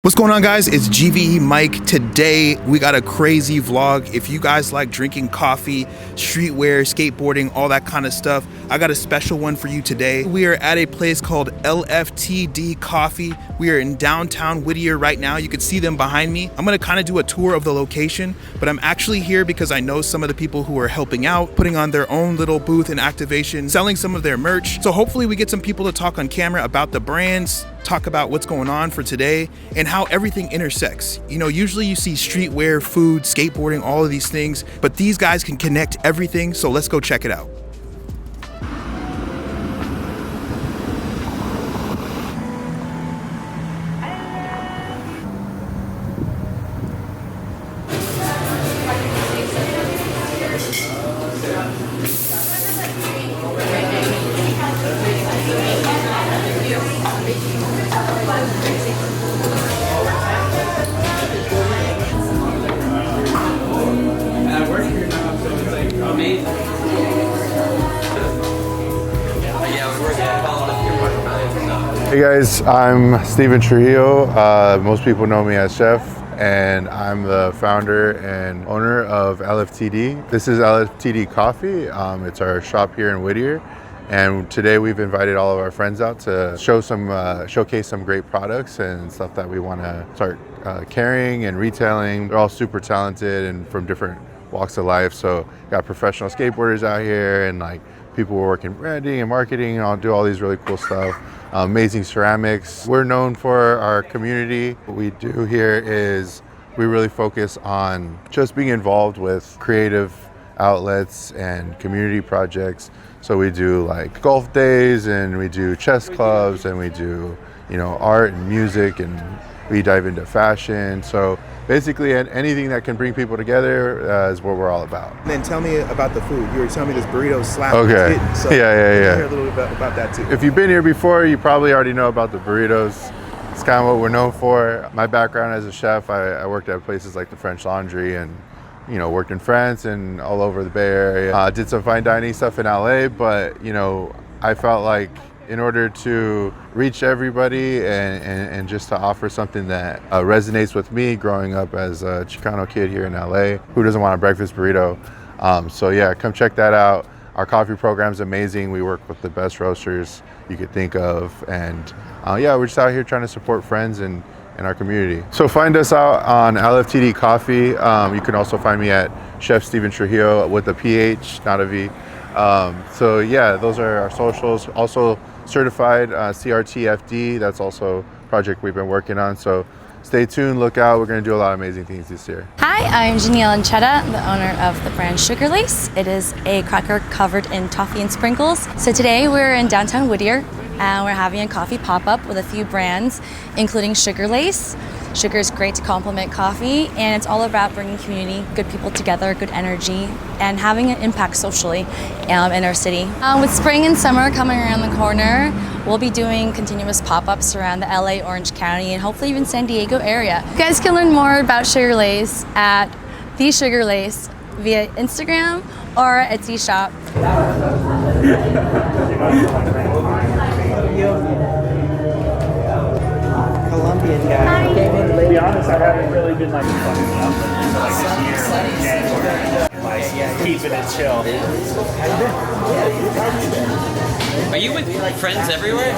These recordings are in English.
What's going on, guys? It's GVE Mike. Today we got a crazy vlog. If you guys like drinking coffee, streetwear, skateboarding, all that kind of stuff, I got a special one for you today. We are at a place called LFTD Coffee. We are in downtown Whittier right now. You can see them behind me. I'm gonna kind of do a tour of the location, but I'm actually here because I know some of the people who are helping out, putting on their own little booth and activation, selling some of their merch. So hopefully we get some people to talk on camera about the brands, talk about what's going on for today and how everything intersects. You know, usually you see streetwear, food, skateboarding, all of these things, but these guys can connect everything. So let's go check it out. Hey guys, I'm Stephen Trujillo. Most people know me as Chef, and I'm the founder and owner of LFTD. This is LFTD Coffee. It's our shop here in Whittier, and today we've invited all of our friends out to showcase some great products and stuff that we want to start carrying and retailing. They're all super talented and from different walks of life. So got professional skateboarders out here, and like people who are working branding and marketing and all do all these really cool stuff. Amazing ceramics. We're known for our community. What we do here is we really focus on just being involved with creative outlets and community projects. So we do like golf days, and we do chess clubs, and we do, you know, art and music, and we dive into fashion. So basically anything that can bring people together is what we're all about. And then tell me about the food. You were telling me this burrito slap. Okay. So Yeah. Hear a little bit about that too. If you've been here before, you probably already know about the burritos. It's kind of what we're known for. My background as a chef, I worked at places like the French Laundry, and you know, worked in France and all over the Bay Area. Did some fine dining stuff in LA, but you know, I felt like in order to reach everybody and just to offer something that resonates with me growing up as a Chicano kid here in LA, who doesn't want a breakfast burrito? So yeah, come check that out. Our coffee program's amazing. We work with the best roasters you could think of. And yeah, we're just out here trying to support friends and our community. So find us out on LFTD Coffee. You can also find me at Chef Stephen Trujillo with a PH, not a V. So yeah, those are our socials. Also certified CRTFD. That's also a project we've been working on. So stay tuned, look out. We're going to do a lot of amazing things this year. Hi, I'm Janelle Anchetta, the owner of the brand Sugar Lace. It is a cracker covered in toffee and sprinkles. So today we're in downtown Whittier, and we're having a coffee pop-up with a few brands, including Sugar Lace. Sugar is great to complement coffee, and it's all about bringing community, good people together, good energy, and having an impact socially in our city. With spring and summer coming around the corner, we'll be doing continuous pop-ups around the LA, Orange County, and hopefully even San Diego area. You guys can learn more about Sugar Lace at The Sugar Lace via Instagram or Etsy shop. Colombian guy. To be honest, I haven't really been like fucking up like this year, like keeping it chill. Are you with friends everywhere?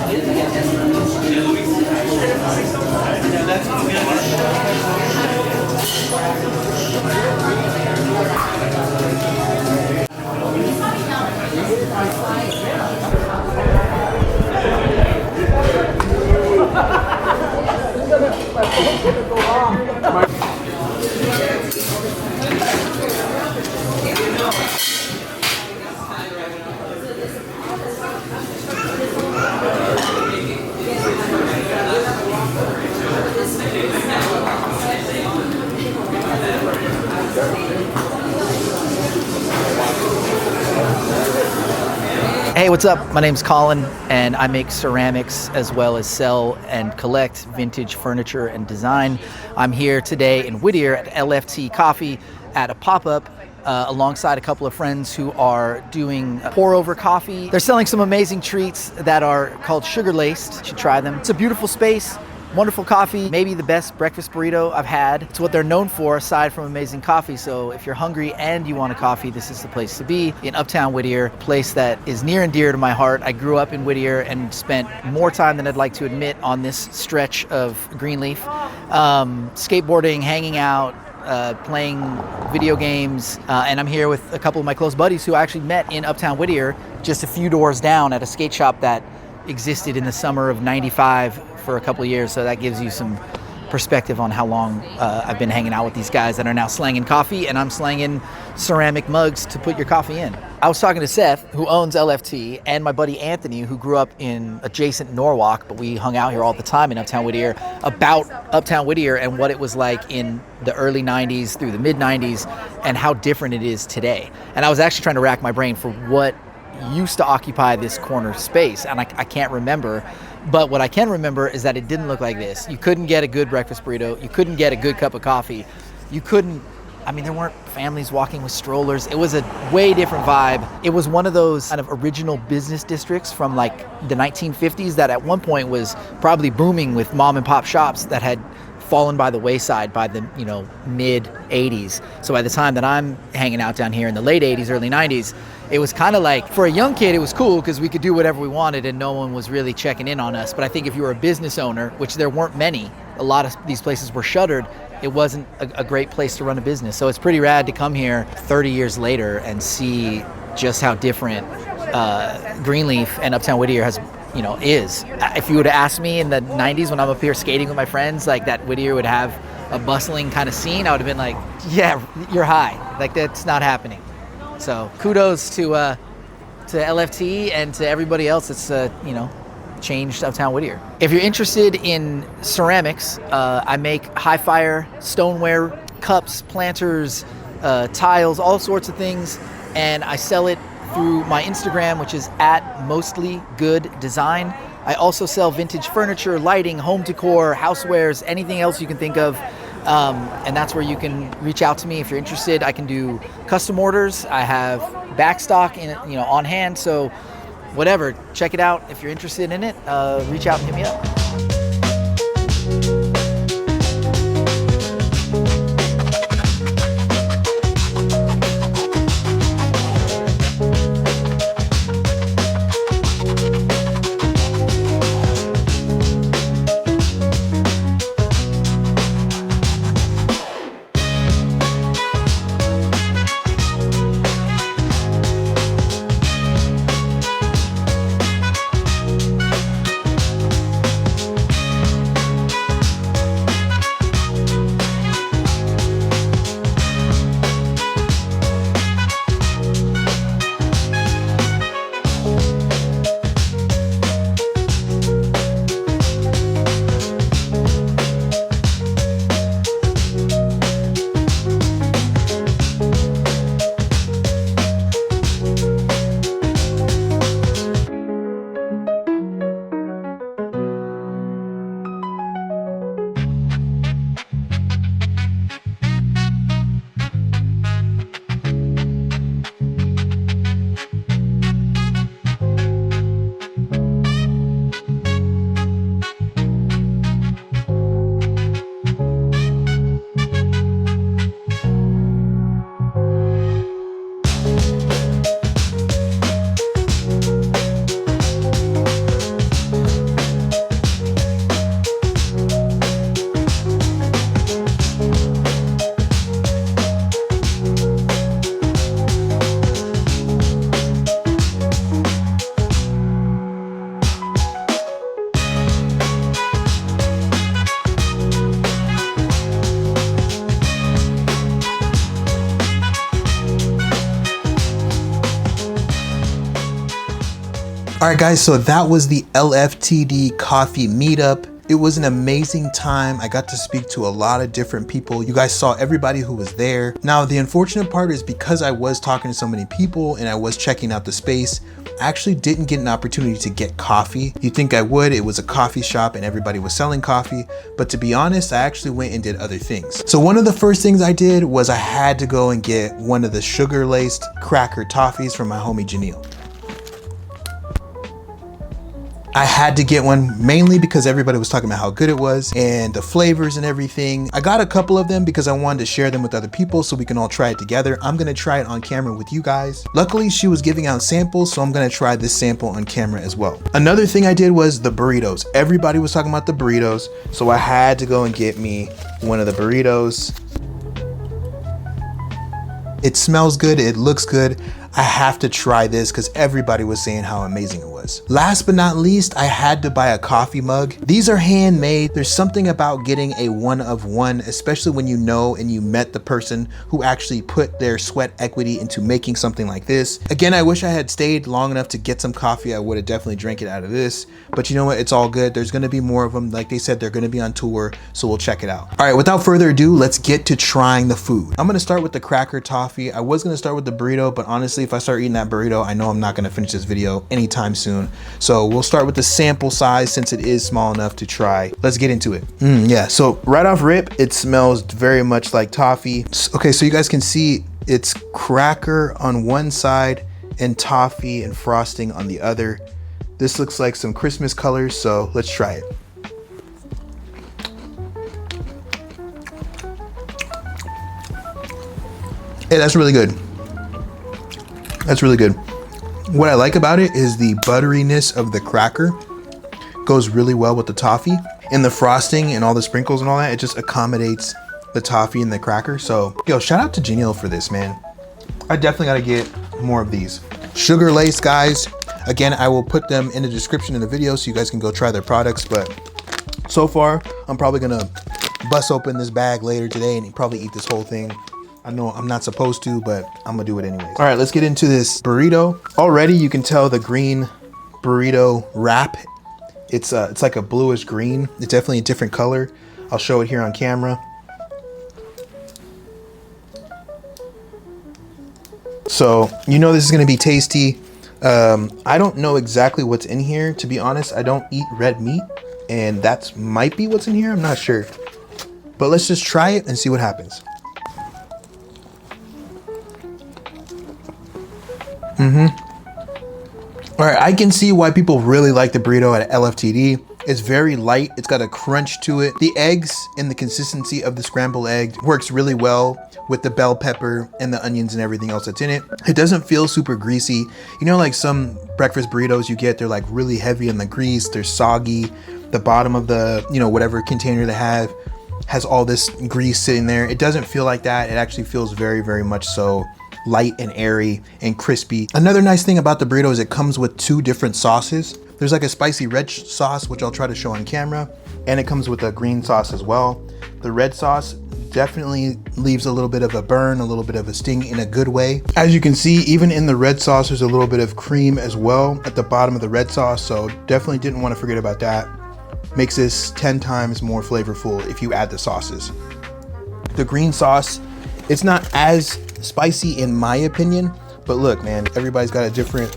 Hey, what's up? My name's Colin, and I make ceramics as well as sell and collect vintage furniture and design. I'm here today in Whittier at LFT Coffee at a pop-up alongside a couple of friends who are doing pour-over coffee. They're selling some amazing treats that are called sugar laced. You should try them. It's a beautiful space. Wonderful coffee, maybe the best breakfast burrito I've had. It's what they're known for aside from amazing coffee. So if you're hungry and you want a coffee, this is the place to be in Uptown Whittier, a place that is near and dear to my heart. I grew up in Whittier and spent more time than I'd like to admit on this stretch of Greenleaf. Skateboarding, hanging out, playing video games, and I'm here with a couple of my close buddies who I actually met in Uptown Whittier just a few doors down at a skate shop that existed in the summer of '95 for a couple of years. So that gives you some perspective on how long I've been hanging out with these guys that are now slanging coffee, and I'm slanging ceramic mugs to put your coffee in. I was talking to Seth, who owns LFT, and my buddy Anthony, who grew up in adjacent Norwalk, but we hung out here all the time in Uptown Whittier, about Uptown Whittier and what it was like in the early 90s through the mid 90s and how different it is today. And I was actually trying to rack my brain for what used to occupy this corner space, and I can't remember. But what I can remember is that it didn't look like this. You couldn't get a good breakfast burrito. You couldn't get a good cup of coffee. You couldn't, there weren't families walking with strollers. It was a way different vibe. It was one of those kind of original business districts from like the 1950s that at one point was probably booming with mom and pop shops that had fallen by the wayside by the mid 80s. So by the time that I'm hanging out down here in the late 80s, early 90s, it was kind of like, for a young kid, it was cool because we could do whatever we wanted and no one was really checking in on us. But I think if you were a business owner, which there weren't many, a lot of these places were shuttered, it wasn't a great place to run a business. So it's pretty rad to come here 30 years later and see just how different Greenleaf and Uptown Whittier is. If you would have asked me in the 90s when I'm up here skating with my friends, like that Whittier would have a bustling kind of scene, I would have been like, yeah, you're high. Like that's not happening. So kudos to LFT and to everybody else that's changed Uptown Whittier. If you're interested in ceramics, I make high fire stoneware, cups, planters, tiles, all sorts of things, and I sell it through my Instagram, which is @mostlygooddesign. I also sell vintage furniture, lighting, home decor, housewares, anything else you can think of. And that's where you can reach out to me if you're interested. I can do custom orders. I have backstock on hand. So whatever, check it out. If you're interested in it, reach out and hit me up. All right, guys, so that was the LFTD Coffee meetup. It was an amazing time. I got to speak to a lot of different people. You guys saw everybody who was there. Now, the unfortunate part is because I was talking to so many people and I was checking out the space, I actually didn't get an opportunity to get coffee. You'd think I would. It was a coffee shop and everybody was selling coffee. But to be honest, I actually went and did other things. So one of the first things I did was I had to go and get one of the sugar-laced cracker toffees from my homie Janelle. I had to get one mainly because everybody was talking about how good it was and the flavors and everything. I got a couple of them because I wanted to share them with other people so we can all try it together. I'm gonna try it on camera with you guys. Luckily, she was giving out samples, so I'm gonna try this sample on camera as well. Another thing I did was the burritos. Everybody was talking about the burritos, so I had to go and get me one of the burritos. It smells good, it looks good. I have to try this because everybody was saying how amazing it was. Last but not least, I had to buy a coffee mug. These are handmade. There's something about getting a one of one, especially when you know and you met the person who actually put their sweat equity into making something like this. Again, I wish I had stayed long enough to get some coffee. I would have definitely drank it out of this, but you know what? It's all good. There's gonna be more of them. Like they said, they're gonna be on tour, so we'll check it out. All right, without further ado, let's get to trying the food. I'm gonna start with the cracker toffee. I was gonna start with the burrito, but honestly, if I start eating that burrito, I know I'm not gonna finish this video anytime soon. So we'll start with the sample size since it is small enough to try. Let's get into it. Yeah, so right off rip, it smells very much like toffee. Okay, so you guys can see it's cracker on one side and toffee and frosting on the other. This looks like some Christmas colors, so let's try it. Hey, that's really good. That's really good. What I like about it is the butteriness of the cracker goes really well with the toffee, and the frosting and all the sprinkles and all that. It just accommodates the toffee and the cracker. So yo, shout out to Janelle for this, man. I definitely got to get more of these. Sugar Lace, guys. Again, I will put them in the description of the video so you guys can go try their products. But so far, I'm probably gonna bust open this bag later today and probably eat this whole thing. I know I'm not supposed to, but I'm gonna do it anyways. All right, let's get into this burrito. Already you can tell the green burrito wrap. It's like a bluish green. It's definitely a different color. I'll show it here on camera. So you know this is gonna be tasty. I don't know exactly what's in here, to be honest. I don't eat red meat, and that might be what's in here. I'm not sure, but let's just try it and see what happens. All right, I can see why people really like the burrito at LFTD. It's very light. It's got a crunch to it. The eggs and the consistency of the scrambled egg works really well with the bell pepper and the onions and everything else that's in it. It doesn't feel super greasy. You know, like some breakfast burritos you get, they're like really heavy in the grease. They're soggy. The bottom of the, you know, whatever container they have has all this grease sitting there. It doesn't feel like that. It actually feels very, very much so light and airy and crispy. Another nice thing about the burrito is it comes with two different sauces. There's like a spicy red sauce, which I'll try to show on camera, and it comes with a green sauce as well. The red sauce definitely leaves a little bit of a burn, a little bit of a sting in a good way. As you can see, even in the red sauce, there's a little bit of cream as well at the bottom of the red sauce, so definitely didn't want to forget about that. Makes this 10 times more flavorful if you add the sauces. The green sauce, it's not as spicy in my opinion, but look, man, everybody's got a different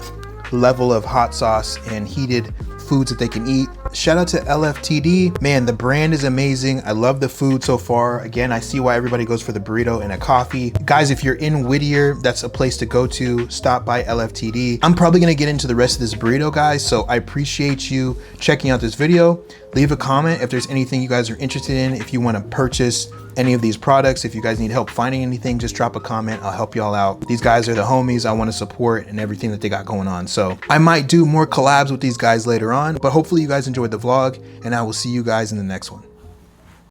level of hot sauce and heated foods that they can eat. Shout out to LFTD. Man, the brand is amazing. I love the food so far. Again, I see why everybody goes for the burrito and a coffee. Guys, if you're in Whittier, that's a place to go to. Stop by LFTD. I'm probably gonna get into the rest of this burrito, guys, so I appreciate you checking out this video. Leave a comment if there's anything you guys are interested in. If you wanna purchase any of these products, if you guys need help finding anything, just drop a comment. I'll help y'all out. These guys are the homies I want to support and everything that they got going on. So I might do more collabs with these guys later on, but hopefully you guys enjoyed the vlog, and I will see you guys in the next one.